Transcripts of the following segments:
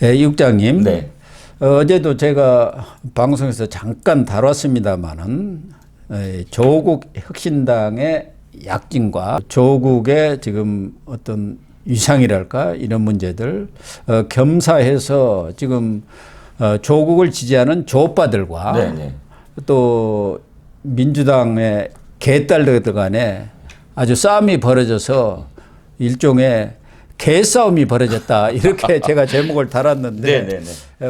예, 육장님. 네. 어제도 제가 방송에서 잠깐 다뤘습니다만은 조국 혁신당의 약진과 조국의 지금 어떤 위상이랄까 이런 문제들 겸사해서 지금 조국을 지지하는 조오빠들과 네네. 또 민주당의 개딸들 간에 아주 싸움이 벌어져서 일종의 개싸움이 벌어졌다 이렇게 제가 제목을 달았는데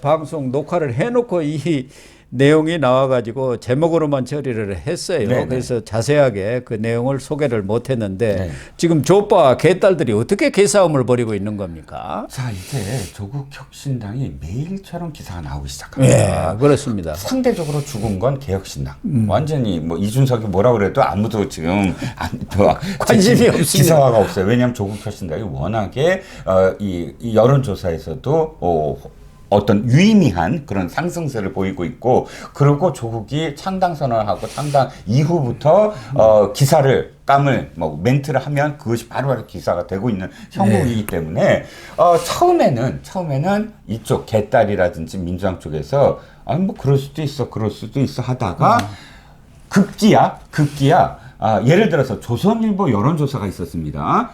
방송 녹화를 해놓고 이 내용이 나와가지고 제목으로만 처리를 했어요. 네네. 그래서 자세하게 그 내용을 소개를 못했는데 네. 지금 조오빠 개딸들이 어떻게 개싸움을 벌이고 있는 겁니까? 자, 이제 조국 혁신당이 매일처럼 기사가 나오기 시작합니다. 네, 그렇습니다. 상대적으로 죽은 건 개혁신당. 완전히 뭐 이준석이 뭐라 그래도 아무도 지금 관심이 없습니다. 기사화가 없어요. 왜냐하면 조국 혁신당이 워낙에 이 여론조사에서도 어떤 유의미한 그런 상승세를 보이고 있고, 그리고 조국이 창당 선언을 하고 창당 이후부터 기사를 깜을 뭐 멘트를 하면 그것이 바로바로 기사가 되고 있는 형국이기 때문에 처음에는 이쪽 개딸이라든지 민주당 쪽에서 아니 뭐 그럴 수도 있어 하다가 급기야 예를 들어서 조선일보 여론조사가 있었습니다.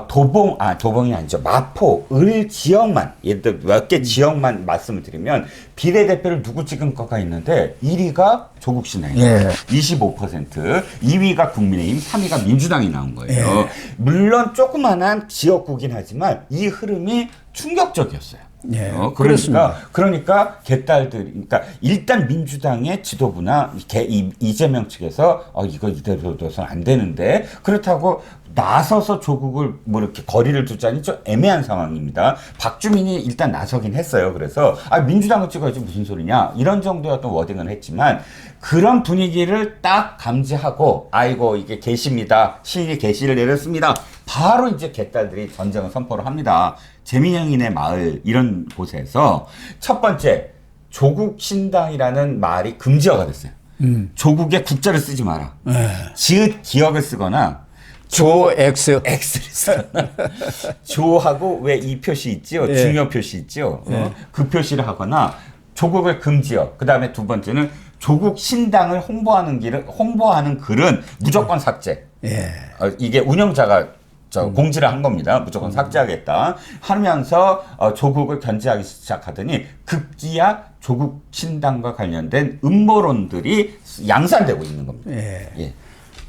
도봉이 아니죠. 마포, 을 지역만, 예를 들어 몇 개 지역만 말씀을 드리면 비례대표를 누구 찍은 거가 있는데 1위가 조국신당이에요. 25%, 2위가 국민의힘, 3위가 민주당이 나온 거예요. 물론 조그만한 지역구긴 하지만 이 흐름이 충격적이었어요. 그러니까 개딸들, 그러니까 일단 민주당의 지도부나 이재명 측에서 이거 이대로 둬서는 안 되는데, 그렇다고 나서서 조국을 뭐 이렇게 거리를 두자니 좀 애매한 상황입니다. 박주민이 일단 나서긴 했어요. 그래서 민주당을 찍어야지 무슨 소리냐 이런 정도의 어떤 워딩을 했지만, 그런 분위기를 딱 감지하고 아이고 이게 개시입니다. 신이 개시를 내렸습니다. 바로 이제 개딸들이 전쟁을 선포를 합니다. 재민영인의 마을 이런 곳에서 첫 번째 조국 신당이라는 말이 금지어가 됐어요. 조국의 국자를 쓰지 마라. 지읒 기억을 쓰거나 조X X를 쓰거나 조하고 왜 이 표시 있죠? 중요 표시 있죠? 그 표시를 하거나 조국을 금지어. 그 다음에 두 번째는 조국 신당을 홍보하는 글은 무조건 삭제. 이게 운영자가 공지를 한 겁니다. 무조건 삭제하겠다 하면서 조국을 견제하기 시작하더니 급기야 조국 신당과 관련된 음모론들이 양산되고 있는 겁니다.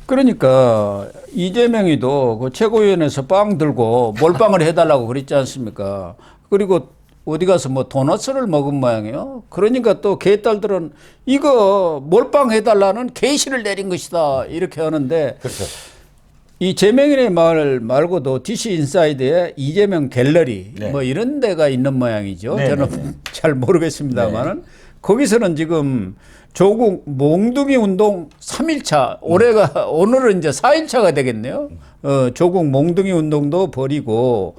그러니까 이재명이도 그 최고위원회에서 빵 들고 몰빵을 해달라고 그랬지 않습니까? 그리고 어디 가서 뭐 도넛을 먹은 모양이에요. 그러니까 또 개딸들은 이거 몰빵 해달라는 계시를 내린 것이다 이렇게 하는데, 그렇죠. 이 재명인의 말 말고도 DC 인사이드에 이재명 갤러리 뭐 이런 데가 있는 모양이죠. 저는 잘 모르겠습니다만은 거기서는 지금 조국 몽둥이 운동 3일차, 오늘은 이제 4일차가 되겠네요. 조국 몽둥이 운동도 벌이고,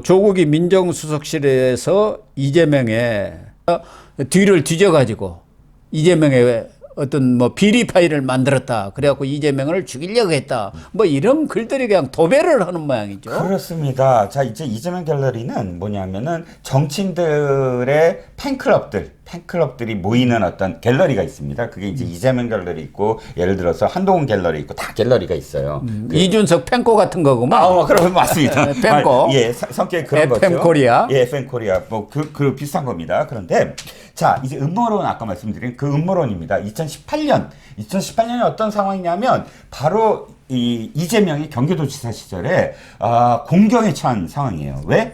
조국이 민정수석실에서 이재명의 뒤를 뒤져가지고 이재명의 어떤 뭐 비리 파일을 만들었다. 그래갖고 이재명을 죽이려고 했다. 뭐 이런 글들이 그냥 도배를 하는 모양이죠. 그렇습니다. 자, 이제 이재명 갤러리는 뭐냐면은 정치인들의 팬클럽들이 모이는 어떤 갤러리가 있습니다. 그게 이제 이재명 갤러리 있고, 예를 들어서 한동훈 갤러리 있고, 다 갤러리가 있어요. 이준석 팬코 같은 거구만. 그럼 맞습니다. 팬코. 성격이 그런 거죠. FM 코리아. FM 코리아. 뭐 그 비슷한 겁니다. 그런데 자, 이제 음모론, 아까 말씀드린 그 음모론입니다. 2018년이 어떤 상황이냐면 바로 이재명이 경기도지사 시절에 공경에 처한 상황이에요. 왜?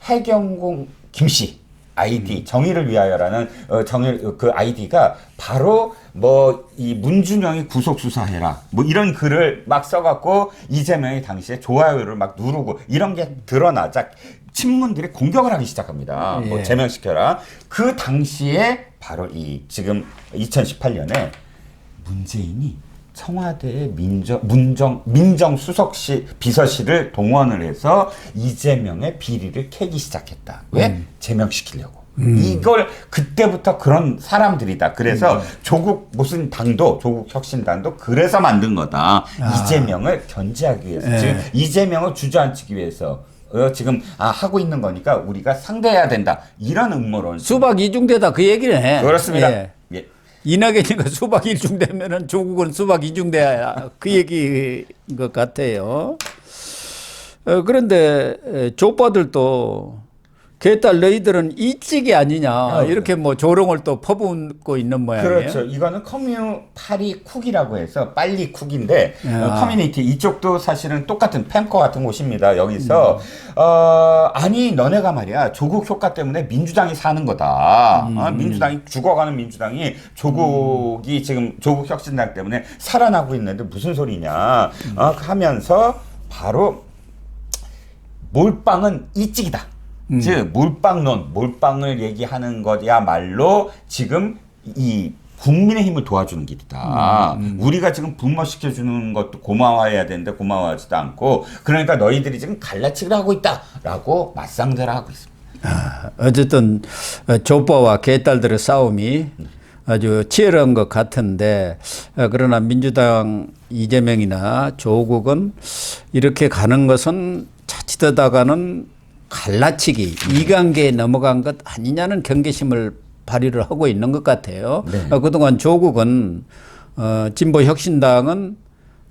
해경공 김씨 아이디 정의를 위하여라는 그 아이디가 바로 뭐 이 문준영이 구속 수사해라 뭐 이런 글을 막 써갖고 이재명이 당시에 좋아요를 막 누르고 이런 게 드러나자 친문들이 공격을 하기 시작합니다. 뭐 제명시켜라. 그 당시에 바로 지금 2018년에 문재인이 청와대의 민정수석실 비서실을 동원을 해서 이재명의 비리를 캐기 시작했다. 왜? 제명시키려고. 이걸 그때부터 그런 사람들이다. 그래서 조국 혁신당도 그래서 만든 거다. 이재명을 견제하기 위해서. 즉 이재명을 주저앉히기 위해서. 지금 하고 있는 거니까 우리가 상대해야 된다. 이런 음모론. 수박 이중대다 그 얘기네. 그렇습니다. 예. 예. 이낙연이가 수박 이중대면은 조국은 수박 이중대야 그 얘기인 것 같아요. 그런데 족바들도 개딸 너희들은 이찍이 아니냐 이렇게 뭐 조롱을 또 퍼붓고 있는 모양이에요. 그렇죠. 이거는 커뮤 파리 쿡이라고 해서 빨리 쿡인데 커뮤니티 이쪽도 사실은 똑같은 팸커 같은 곳입니다. 여기서 아니 너네가 말이야 조국 효과 때문에 민주당이 사는 거다. 민주당이 죽어가는 민주당이 조국이 지금 조국 혁신당 때문에 살아나고 있는데 무슨 소리냐 하면서 바로 몰빵은 이찍이다. 즉 몰빵을 얘기하는 것이야말로 지금 이 국민의힘을 도와주는 길이다. 우리가 지금 분모시켜주는 것도 고마워해야 되는데 고마워하지도 않고 그러니까 너희들이 지금 갈라치기를 하고 있다라고 맞상대를 하고 있습니다. 어쨌든 족보와 개딸들의 싸움이 아주 치열한 것 같은데 그러나 민주당 이재명이나 조국은 이렇게 가는 것은 자칫하다가는 갈라치기 이관계에 넘어간 것 아니냐는 경계심을 발휘를 하고 있는 것 같아요. 네. 그동안 조국은 진보 혁신당은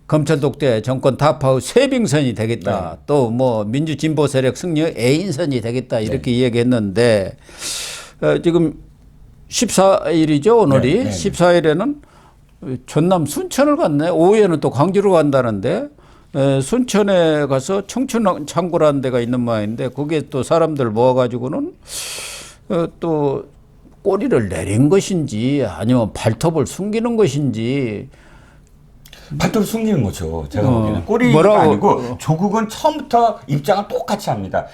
검찰 독재 정권 타파 후 쇄빙선이 되겠다. 네. 또 뭐 민주 진보 세력 승리의 애인선이 되겠다 이렇게 이야기했는데 지금 14일이죠 오늘이. 네. 14일에는 전남 순천을 갔네. 오후에는 또 광주로 간다는데 순천에 가서 청춘 창고라는 데가 있는 모양인데 거기에 또 사람들 모아가지고는 또 꼬리를 내린 것인지 아니면 발톱을 숨기는 것인지 발톱을 숨기는 거죠. 제가 보기에는 꼬리가 아니고 조국은 처음부터 입장을 똑같이 합니다.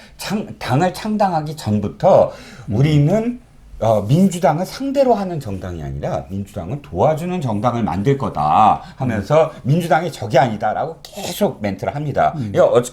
당을 창당하기 전부터 우리는 민주당을 상대로 하는 정당이 아니라 민주당을 도와주는 정당을 만들 거다 하면서 민주당이 적이 아니다라고 계속 멘트를 합니다.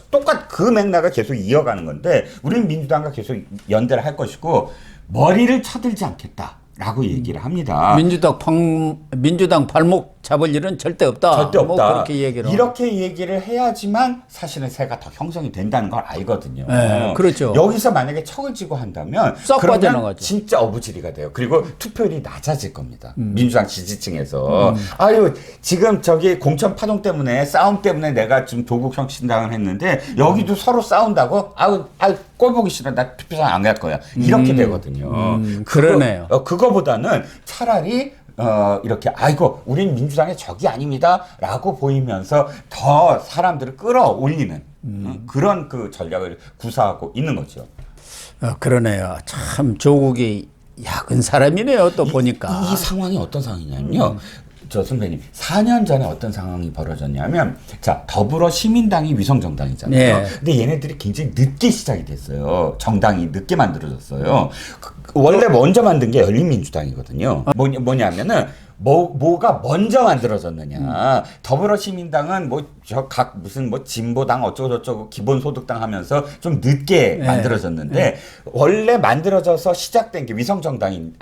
똑같 그 맥락을 계속 이어가는 건데 우리는 민주당과 계속 연대를 할 것이고 머리를 쳐들지 않겠다라고 얘기를 합니다. 민주당 발목 잡을 일은 절대 없다. 절대 없다. 뭐 그렇게 이렇게 얘기를 해야지만 사실은 새가 더 형성이 된다는 걸 알거든요. 네, 그렇죠. 여기서 만약에 척을 지고 한다면 썩 그러면 빠져나가죠. 진짜 어부지리가 돼요. 그리고 투표율이 낮아질 겁니다. 민주당 지지층에서 아유 지금 저기 공천 파동 때문에 싸움 때문에 내가 지금 조국 혁신당을 했는데 여기도 서로 싸운다고 아유 꼴 보기 싫어 나 투표장 안 갈 거야 이렇게 되거든요. 그러네요. 그거보다는 차라리 이렇게 아이고 우린 민주당의 적이 아닙니다라고 보이면서 더 사람들을 끌어올리는 그런 그 전략을 구사하고 있는 거죠. 그러네요. 참 조국이 야근 사람이네요. 또 보니까 이 상황이 어떤 상황이냐면요. 저 선배님 4년 전에 어떤 상황이 벌어졌냐면 자 더불어 시민당이 위성 정당이잖아요. 네. 근데 얘네들이 굉장히 늦게 시작이 됐어요. 정당이 늦게 만들어졌어요. 원래 먼저 만든 게 열린민주당이거든요. 뭐냐면은 뭐가 먼저 만들어졌느냐. 더불어시민당은 무슨 진보당 어쩌고저쩌고 기본소득당 하면서 좀 늦게 만들어졌는데 원래 만들어져서 시작된 게 위성정당인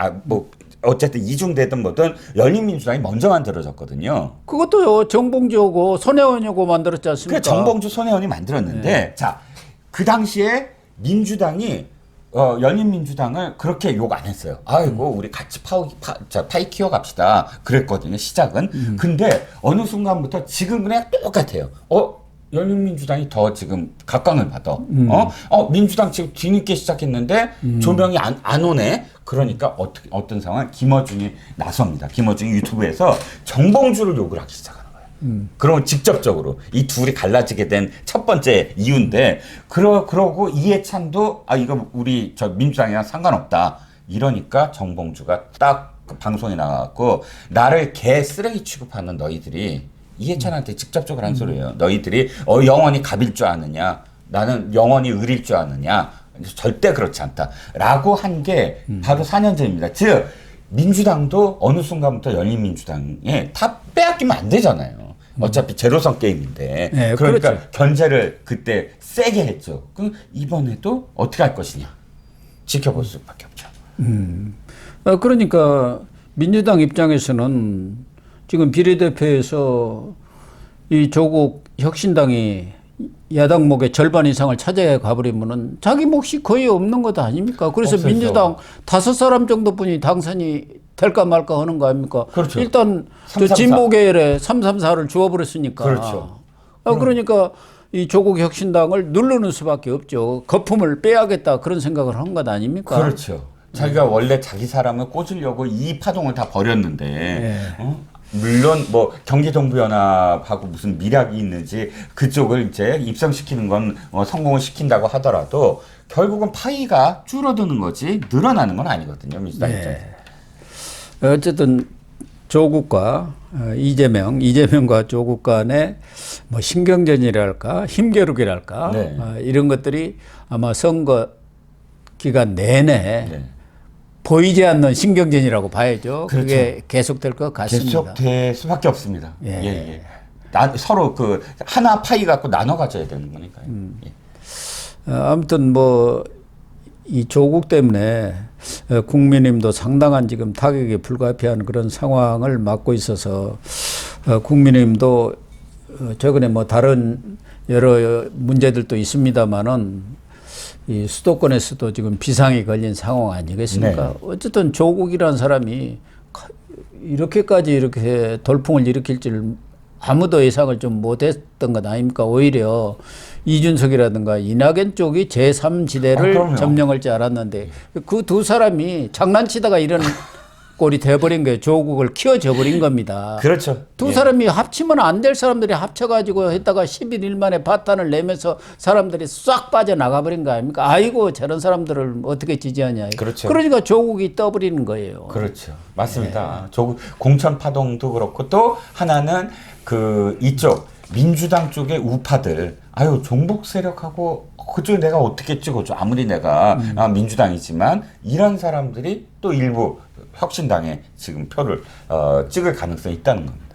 어쨌든 이중되든 뭐든 열린민주당이 먼저 만들어졌거든요. 그것도 정봉주하고 손혜원이하고 만들었지 않습니까? 그 정봉주 손혜원이 만들었는데 자, 그 당시에 민주당이 열린민주당을 그렇게 욕 안 했어요. 아이고 우리 같이 파이 키워 갑시다. 그랬거든요. 시작은. 근데 어느 순간부터 지금 그냥 똑같아요. 열린민주당이 더 지금 각광을 받아. 민주당 지금 뒤늦게 시작했는데 조명이 안 오네. 그러니까 어떤 상황? 김어준이 나섭니다. 김어준이 유튜브에서 정봉주를 욕을 하기 시작하는 거예요. 그러면 직접적으로 이 둘이 갈라지게 된 첫 번째 이유인데 그러고 이해찬도 이거 우리 저 민주당이랑 상관없다. 이러니까 정봉주가 딱 그 방송에 나가고 나를 개 쓰레기 취급하는 너희들이 이해찬한테 직접적으로 한 소리예요. 너희들이 영원히 갑일 줄 아느냐? 나는 영원히 을일 줄 아느냐? 절대 그렇지 않다. 라고 한 게 바로 4년 전입니다. 즉 민주당도 어느 순간부터 열린민주당에 다 빼앗기면 안 되잖아요. 어차피 제로섬 게임인데. 네, 그러니까 그렇죠. 견제를 그때 세게 했죠. 그럼 이번에도 어떻게 할 것이냐? 지켜볼 수밖에 없죠. 그러니까 민주당 입장에서는 지금 비례대표에서 이 조국 혁신당이 야당목의 절반 이상을 차지해 가버리면은 자기 몫이 거의 없는 것 아닙니까? 그래서 없어져. 민주당 5사람 정도뿐이 당선이 될까 말까 하는 거 아닙니까? 그렇죠. 일단 334. 진보계열에 334를 주어버렸으니까. 그렇죠. 그러니까 이 조국 혁신당을 누르는 수밖에 없죠. 거품을 빼야겠다 그런 생각을 한 것 아닙니까? 그렇죠. 자기가 원래 자기 사람을 꽂으려고 이 파동을 다 벌였는데 네. 물론 뭐 경기동부연합하고 무슨 미락이 있는지 그쪽을 이제 입성시키는 건 성공을 시킨다고 하더라도 결국은 파이가 줄어드는 거지 늘어나는 건 아니거든요. 민주당 입장에서. 어쨌든 조국과 이재명과 조국 간의 뭐 신경전이랄까 힘겨루기랄까 네. 이런 것들이 아마 선거 기간 내내 네. 보이지 않는 신경전이라고 봐야죠. 그렇죠. 그게 계속될 것 같습니다. 계속될 수밖에 없습니다. 예. 예. 서로 그 하나 파이 갖고 나눠 가져야 되는 거니까요. 예. 아무튼 뭐 이 조국 때문에 국민의힘도 상당한 지금 타격이 불가피한 그런 상황을 맞고 있어서 국민의힘도 최근에 뭐 다른 여러 문제들도 있습니다만은 이 수도권에서도 지금 비상이 걸린 상황 아니겠습니까? 네. 어쨌든 조국이라는 사람이 이렇게까지 이렇게 돌풍을 일으킬 줄 아무도 예상을 좀 못했던 것 아닙니까? 오히려 이준석이라든가 이낙연 쪽이 제3지대를 점령할 줄 알았는데 그 두 사람이 장난치다가 이런 꼴이 돼버린 거예요. 조국을 키워져 버린 겁니다. 그렇죠. 두 사람이 합치면 안 될 사람들이 합쳐가지고 했다가 11일 만에 파탄을 내면서 사람들이 싹 빠져나가 버린 거 아닙니까? 아이고 저런 사람들을 어떻게 지지하냐. 그렇죠. 그러니까 조국이 떠버리는 거예요. 그렇죠. 맞습니다. 조국 공천 파동도 그렇고 또 하나는 그 이쪽 민주당 쪽의 우파들 종북 세력하고 그쪽에 내가 어떻게 찍어줘 아무리 내가 민주당이지만 이런 사람들이 또 일부 혁신당에 지금 표를 찍을 가능성이 있다는 겁니다.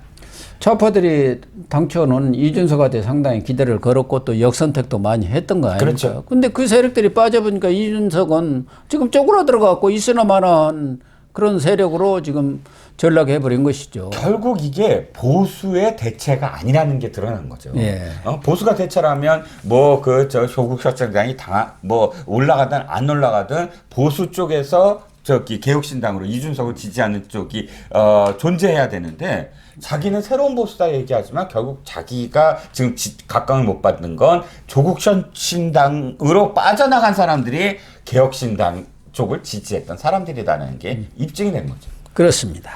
좌파들이 당초는 이준석한테 상당히 기대를 걸었고 또 역선택도 많이 했던 거 아닙니까? 그렇죠. 근데 그 세력들이 빠져보니까 이준석은 지금 쪼그라 들어가고 있으나마나 그런 세력으로 지금 전락해버린 것이죠. 결국 이게 보수의 대체가 아니라는 게 드러난 거죠. 예. 보수가 대체라면 뭐 조국 혁신당이 뭐 올라가든 안 올라가든 보수 쪽에서 개혁신당으로 이준석을 지지하는 쪽이 존재해야 되는데 자기는 새로운 보수다 얘기하지만 결국 자기가 지금 각광을 못 받는 건 조국 혁신당으로 빠져나간 사람들이 개혁신당 쪽을 지지했던 사람들이라는 게 입증이 된 거죠. 그렇습니다.